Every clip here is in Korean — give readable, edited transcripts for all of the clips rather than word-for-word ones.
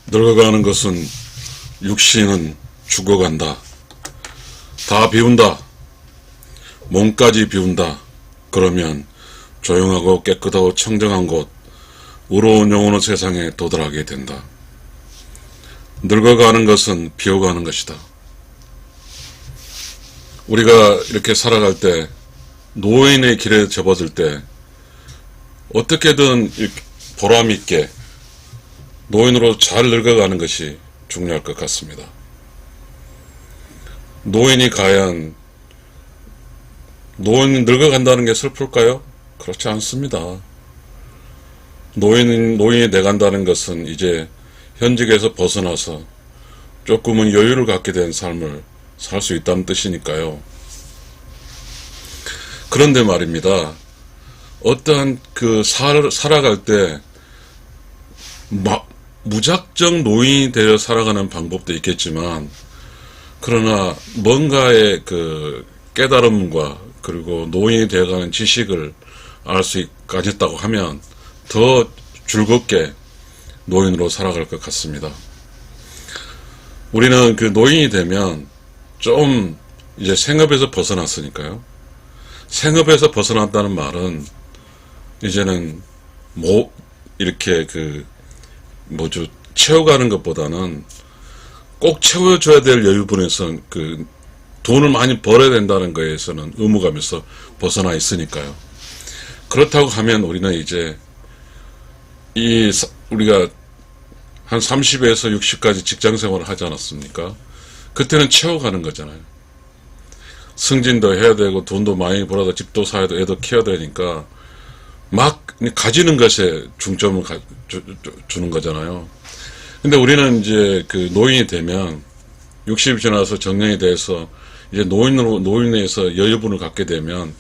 늙어가는 것은 육신은 죽어간다. 다 비운다. 몸까지 비운다. 그러면 조용하고 깨끗하고 청정한 곳, 의로운 영혼의 세상에 도달하게 된다. 늙어가는 것은 비워가는 것이다. 우리가 이렇게 살아갈 때, 노인의 길에 접어들 때 어떻게든 보람있게 노인으로 잘 늙어가는 것이 중요할 것 같습니다. 노인이 과연 노인이 늙어간다는 게 슬플까요? 그렇지 않습니다. 노인이 돼간다는 것은 이제 현직에서 벗어나서 조금은 여유를 갖게 된 삶을 살 수 있다는 뜻이니까요. 그런데 말입니다. 어떠한 살아갈 때 무작정 노인이 되어 살아가는 방법도 있겠지만, 그러나 뭔가의 깨달음과 그리고 노인이 되어가는 지식을 알 수 가졌다고 하면 더 즐겁게 노인으로 살아갈 것 같습니다. 우리는 노인이 되면 좀 이제 생업에서 벗어났으니까요. 생업에서 벗어났다는 말은 이제는 이렇게 채워가는 것보다는 꼭 채워줘야 될 여유분에서 돈을 많이 벌어야 된다는 거에서는 의무감에서 벗어나 있으니까요. 그렇다고 하면 우리는 이제 우리가 한 30에서 60까지 직장 생활을 하지 않았습니까? 그때는 채워가는 거잖아요. 승진도 해야 되고 돈도 많이 벌어다 집도 사야 되고 애도 키워야 되니까 막 가지는 것에 중점을 주는 거잖아요. 근데 우리는 이제 노인이 되면 60이 지나서 정년이 돼서 이제 노인에서 여유분을 갖게 되면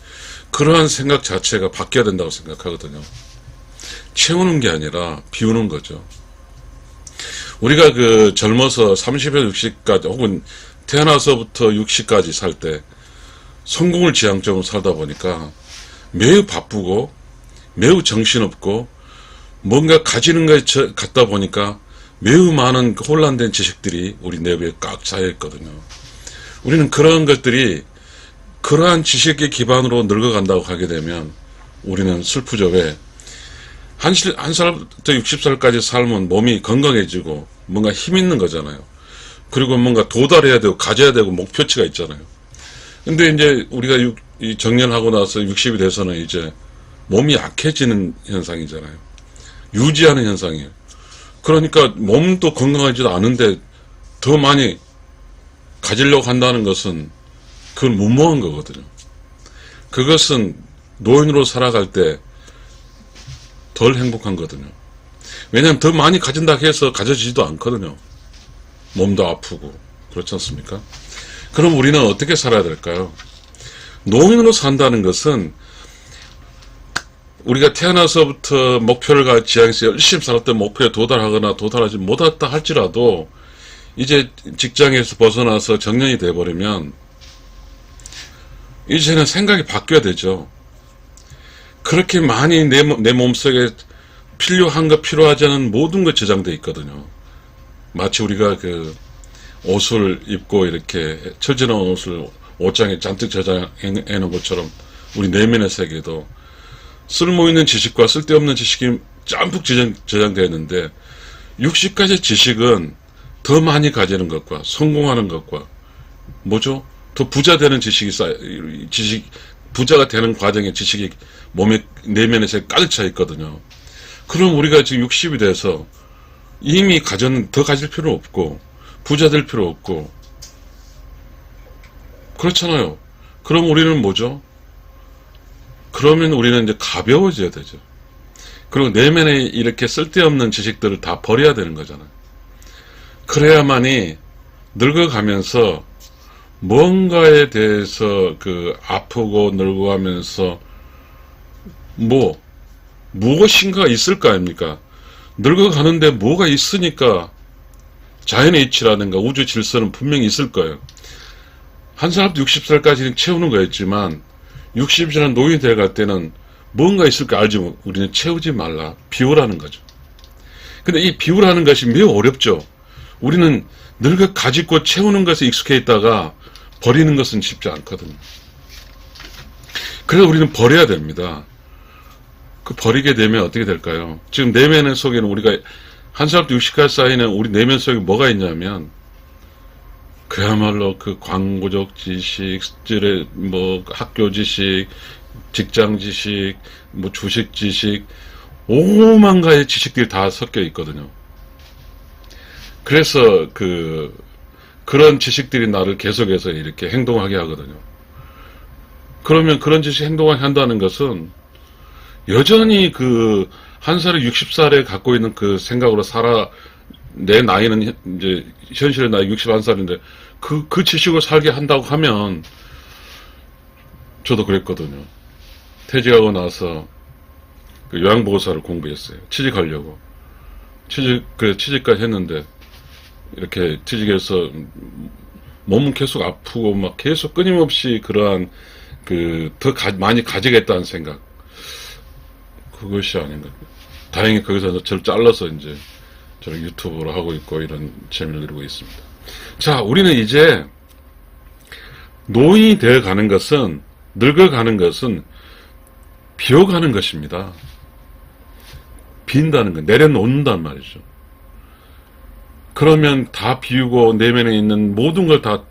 그러한 생각 자체가 바뀌어야 된다고 생각하거든요. 채우는 게 아니라 비우는 거죠. 우리가 젊어서 30에서 60까지 혹은 태어나서부터 60까지 살 때 성공을 지향적으로 살다 보니까 매우 바쁘고 매우 정신없고 뭔가 가지는 것에 갖다 보니까 매우 많은 혼란된 지식들이 우리 내부에 꽉 쌓여 있거든요. 우리는 그러한 것들이 그러한 지식의 기반으로 늙어간다고 하게 되면 우리는 슬프죠. 왜? 한 살부터 60살까지 살면 몸이 건강해지고 뭔가 힘 있는 거잖아요. 그리고 뭔가 도달해야 되고 가져야 되고 목표치가 있잖아요. 근데 이제 우리가 정년하고 나서 60이 돼서는 이제 몸이 약해지는 현상이잖아요. 유지하는 현상이에요. 그러니까 몸도 건강하지도 않은데 더 많이 가지려고 한다는 것은 그건 무모한 거거든요. 그것은 노인으로 살아갈 때 덜 행복한 거거든요. 왜냐하면 더 많이 가진다 해서 가져지지도 않거든요. 몸도 아프고 그렇지 않습니까? 그럼 우리는 어떻게 살아야 될까요? 노인으로 산다는 것은 우리가 태어나서부터 목표를 지향해서 열심히 살았던 목표에 도달하거나 도달하지 못했다 할지라도 이제 직장에서 벗어나서 정년이 돼버리면 이제는 생각이 바뀌어야 되죠. 그렇게 많이 내 몸속에 필요한 것 필요하지 않은 모든 것 저장되어 있거든요. 마치 우리가 옷을 입고 이렇게 처진한 옷을 옷장에 잔뜩 저장해 놓은 것처럼 우리 내면의 세계도 쓸모있는 지식과 쓸데없는 지식이 짬뿍 저장되어 있는데 60가지 지식은 더 많이 가지는 것과 성공하는 것과 뭐죠? 더 부자 되는 부자가 되는 과정의 지식이 몸의 내면에서 가득 차 있거든요. 그럼 우리가 지금 60이 돼서 이미 더 가질 필요 없고 부자 될 필요 없고 그렇잖아요. 그럼 우리는 뭐죠? 그러면 우리는 이제 가벼워져야 되죠. 그리고 내면에 이렇게 쓸데없는 지식들을 다 버려야 되는 거잖아요. 그래야만이 늙어가면서 뭔가에 대해서 아프고 늙어가면서 무엇인가 있을 거 아닙니까? 늙어가는데 뭐가 있으니까 자연의 이치라든가 우주 질서는 분명히 있을 거예요. 한 사람도 60살까지는 채우는 거였지만 60이 지난 노인이 돼갈 때는 뭔가 있을 거 알지 우리는 채우지 말라. 비우라는 거죠. 근데 이 비유라는 것이 매우 어렵죠. 우리는 늙어 가지고 채우는 것에 익숙해 있다가 버리는 것은 쉽지 않거든요. 그래서 우리는 버려야 됩니다. 그 버리게 되면 어떻게 될까요? 지금 내면 속에는 우리가 한 살부터 60까지 쌓이는 우리 내면 속에 뭐가 있냐면 그야말로 그 광고적 지식, 뭐 학교 지식, 직장 지식, 뭐 주식 지식, 오만 가지 지식들이 다 섞여 있거든요. 그래서 그런 지식들이 나를 계속해서 이렇게 행동하게 하거든요. 그러면 그런 지식 행동하게 한다는 것은 여전히 한 살에 60살에 갖고 있는 그 생각으로 내 나이는 이제 현실의 나이 61살인데 그 지식으로 살게 한다고 하면 저도 그랬거든요. 퇴직하고 나서 요양보호사를 공부했어요. 취직하려고. 취직까지 했는데 이렇게 취직해서 몸은 계속 아프고 막 계속 끊임없이 그러한 많이 가지겠다는 생각. 그것이 아닌가. 다행히 거기서 저를 잘라서 이제 저를 유튜브로 하고 있고 이런 재미를 누리고 있습니다. 자, 우리는 이제 노인이 되어 가는 것은, 늙어가는 것은 비워가는 것입니다. 빈다는 거, 내려놓는단 말이죠. 그러면 다 비우고 내면에 있는 모든 걸 다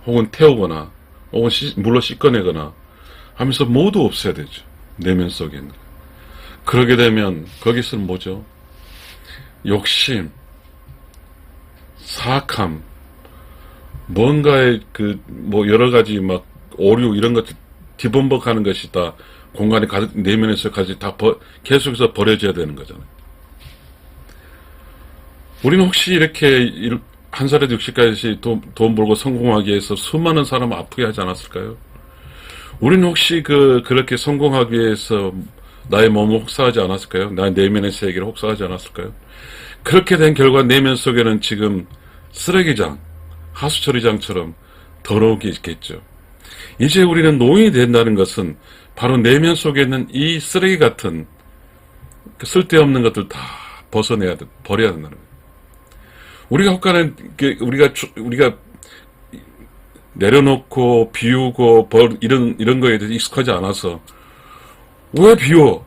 혹은 태우거나 혹은 물로 씻어내거나 하면서 모두 없애야 되죠. 내면 속에 있는. 그러게 되면 거기서는 뭐죠? 욕심, 사악함, 뭔가의 뭐 여러 가지 막 오류 이런 것들 뒤범벅하는 것이 다 공간에 내면에서까지 다 계속해서 버려져야 되는 거잖아요. 우리는 혹시 이렇게 한 살에 60까지 돈 벌고 성공하기 위해서 수많은 사람을 아프게 하지 않았을까요? 우리는 혹시 그렇게 성공하기 위해서 나의 몸을 혹사하지 않았을까요? 나의 내면의 세계를 혹사하지 않았을까요? 그렇게 된 결과 내면 속에는 지금 쓰레기장, 하수처리장처럼 더러우게 있겠죠. 이제 우리는 노인이 된다는 것은 바로 내면 속에 있는 이 쓰레기 같은 쓸데없는 것들 다 버려야 된다는 거예요. 우리가 혹가는 우리가 내려놓고 비우고 이런 거에 대해서 익숙하지 않아서 왜 비워?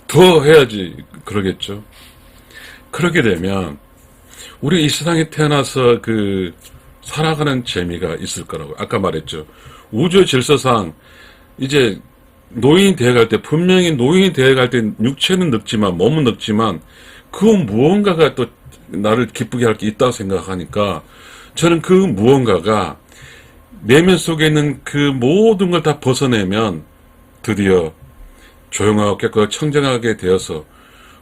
더 해야지 그러겠죠. 그렇게 되면 우리 이 세상에 태어나서 살아가는 재미가 있을 거라고 아까 말했죠. 우주 질서상 이제 노인이 되어갈 때 분명히 노인이 되어갈 때 육체는 늙지만 몸은 늙지만 그 무언가가 또 나를 기쁘게 할 게 있다고 생각하니까 저는 그 무언가가 내면 속에 있는 그 모든 걸 다 벗어내면 드디어 조용하고 깨끗하고 청정하게 되어서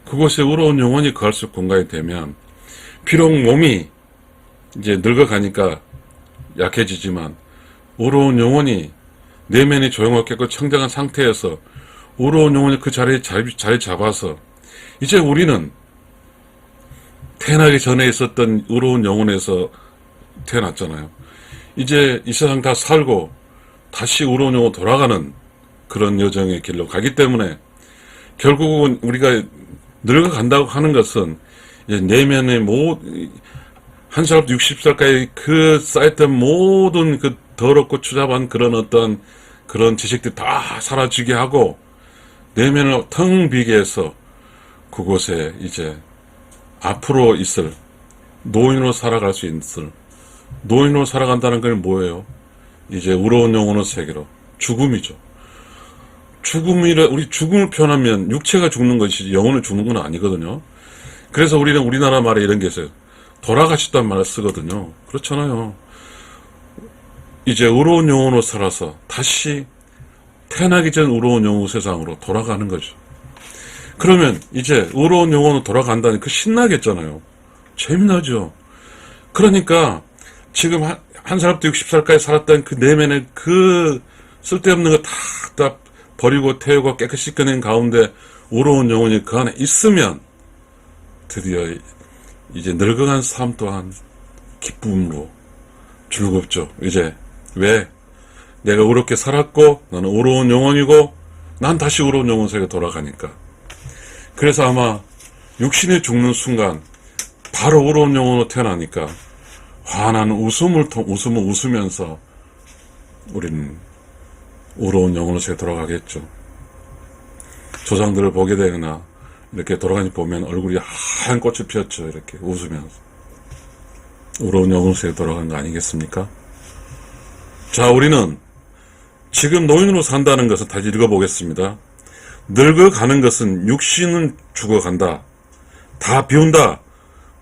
그곳에 의로운 영혼이 거할 수 있는 공간이 되면 비록 몸이 이제 늙어가니까 약해지지만 의로운 영혼이 내면이 조용하고 깨끗하고 청정한 상태에서 의로운 영혼이 그 자리에 자리 잡아서 이제 우리는 태어나기 전에 있었던 의로운 영혼에서 태어났잖아요. 이제 이 세상 다 살고 다시 의로운 영혼 돌아가는 그런 여정의 길로 가기 때문에 결국은 우리가 늙어간다고 하는 것은 이제 내면의 한 살부터 60살까지 쌓였던 모든 더럽고 추잡한 그런 지식들이 다 사라지게 하고 내면을 텅 비게 해서 그곳에 이제 앞으로 있을 노인으로 살아갈 수 있을 노인으로 살아간다는 건 뭐예요? 이제 의로운 영혼의 세계로 죽음이죠. 우리 죽음을 표현하면 육체가 죽는 것이지 영혼을 죽는 건 아니거든요. 그래서 우리는 우리나라 말에 이런 게 있어요. 돌아가셨다는 말을 쓰거든요. 그렇잖아요. 이제 의로운 영혼으로 살아서 다시 태어나기 전 의로운 영혼 세상으로 돌아가는 거죠. 그러면 이제 의로운 영혼으로 돌아간다니 신나겠잖아요. 재미나죠. 그러니까 지금 한 살부터 60살까지 살았던 그 내면의 쓸데없는 거 다 버리고 태우고 깨끗이 씻겨낸 가운데 의로운 영혼이 그 안에 있으면 드디어 이제 늙어간 삶 또한 기쁨으로 즐겁죠. 이제 왜? 내가 의롭게 살았고 나는 의로운 영혼이고 난 다시 의로운 영혼 세계에 돌아가니까. 그래서 아마 육신이 죽는 순간 바로 의로운 영혼으로 태어나니까 환한 웃음을 웃으면서 우리는 의로운 영혼으로 돌아가겠죠. 조상들을 보게 되거나 이렇게 돌아가니 보면 얼굴이 하얀 꽃이 피었죠. 이렇게 웃으면서 의로운 영혼으로 돌아간 거 아니겠습니까? 자, 우리는 지금 노인으로 산다는 것을 다시 읽어보겠습니다. 늙어가는 것은 육신은 죽어간다. 다 비운다.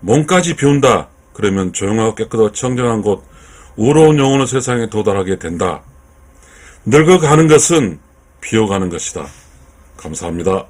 몸까지 비운다. 그러면 조용하고 깨끗하고 청정한 곳, 의로운 영혼의 세상에 도달하게 된다. 늙어가는 것은 비워가는 것이다. 감사합니다.